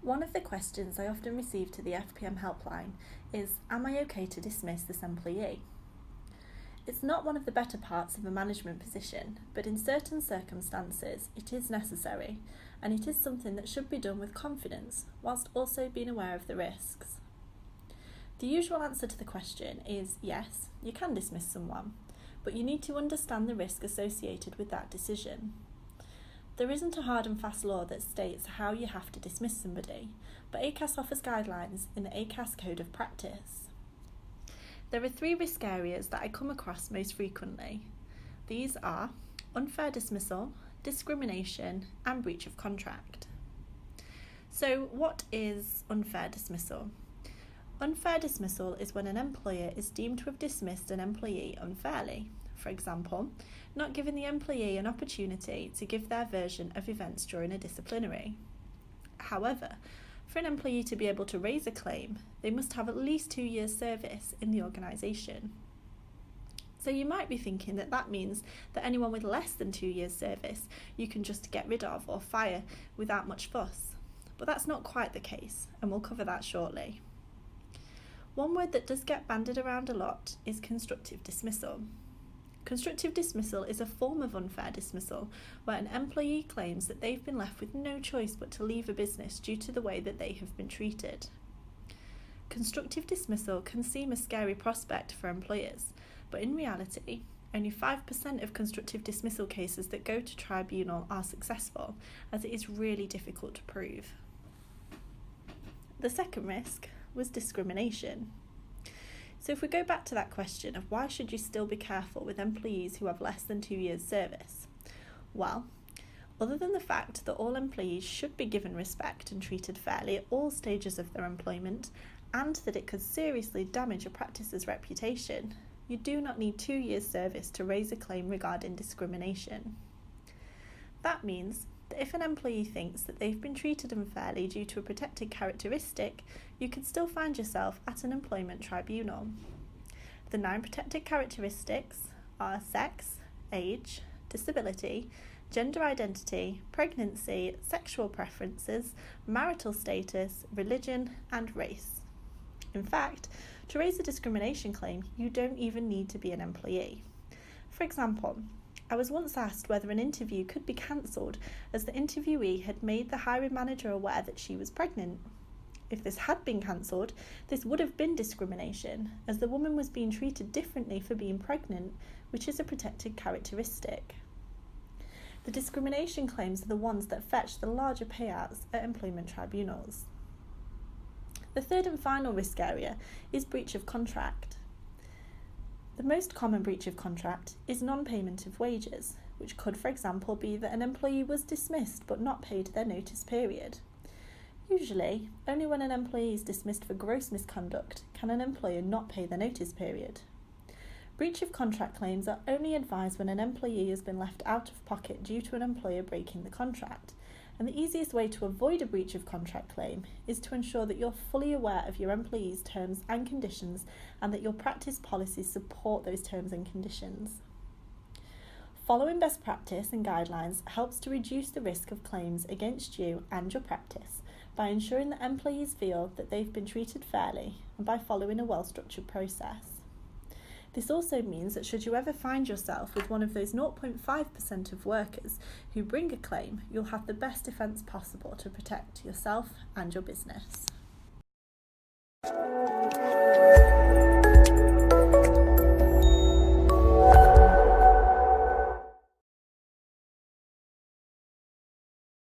One of the questions I often receive to the FPM Helpline is, am I okay to dismiss this employee? It's not one of the better parts of a management position, but in certain circumstances it is necessary, and it is something that should be done with confidence, whilst also being aware of the risks. The usual answer to the question is yes, you can dismiss someone, but you need to understand the risk associated with that decision. There isn't a hard and fast law that states how you have to dismiss somebody, but ACAS offers guidelines in the ACAS Code of Practice. There are 3 risk areas that I come across most frequently. These are unfair dismissal, discrimination, and breach of contract. So what is unfair dismissal? Unfair dismissal is when an employer is deemed to have dismissed an employee unfairly. For example, not giving the employee an opportunity to give their version of events during a disciplinary. However, for an employee to be able to raise a claim, they must have at least 2 years' service in the organisation. So you might be thinking that means that anyone with less than 2 years' service you can just get rid of or fire without much fuss. But that's not quite the case, and we'll cover that shortly. One word that does get bandied around a lot is constructive dismissal. Constructive dismissal is a form of unfair dismissal where an employee claims that they've been left with no choice but to leave a business due to the way that they have been treated. Constructive dismissal can seem a scary prospect for employers, but in reality, only 5% of constructive dismissal cases that go to tribunal are successful, as it is really difficult to prove. The second risk was discrimination. So if we go back to that question of why should you still be careful with employees who have less than 2 years' service? Well, other than the fact that all employees should be given respect and treated fairly at all stages of their employment, and that it could seriously damage a practice's reputation, you do not need 2 years' service to raise a claim regarding discrimination. That means that if an employee thinks that they've been treated unfairly due to a protected characteristic, you could still find yourself at an employment tribunal. The 9 protected characteristics are sex, age, disability, gender identity, pregnancy, sexual preferences, marital status, religion, and race. In fact, to raise a discrimination claim, you don't even need to be an employee. For example, I was once asked whether an interview could be cancelled as the interviewee had made the hiring manager aware that she was pregnant. If this had been cancelled, this would have been discrimination, as the woman was being treated differently for being pregnant, which is a protected characteristic. The discrimination claims are the ones that fetch the larger payouts at employment tribunals. The third and final risk area is breach of contract. The most common breach of contract is non-payment of wages, which could, for example, be that an employee was dismissed but not paid their notice period. Usually, only when an employee is dismissed for gross misconduct can an employer not pay the notice period. Breach of contract claims are only advised when an employee has been left out of pocket due to an employer breaking the contract, and the easiest way to avoid a breach of contract claim is to ensure that you're fully aware of your employee's terms and conditions and that your practice policies support those terms and conditions. Following best practice and guidelines helps to reduce the risk of claims against you and your practice by ensuring that employees feel that they've been treated fairly and by following a well-structured process. This also means that should you ever find yourself with one of those 0.5% of workers who bring a claim, you'll have the best defence possible to protect yourself and your business.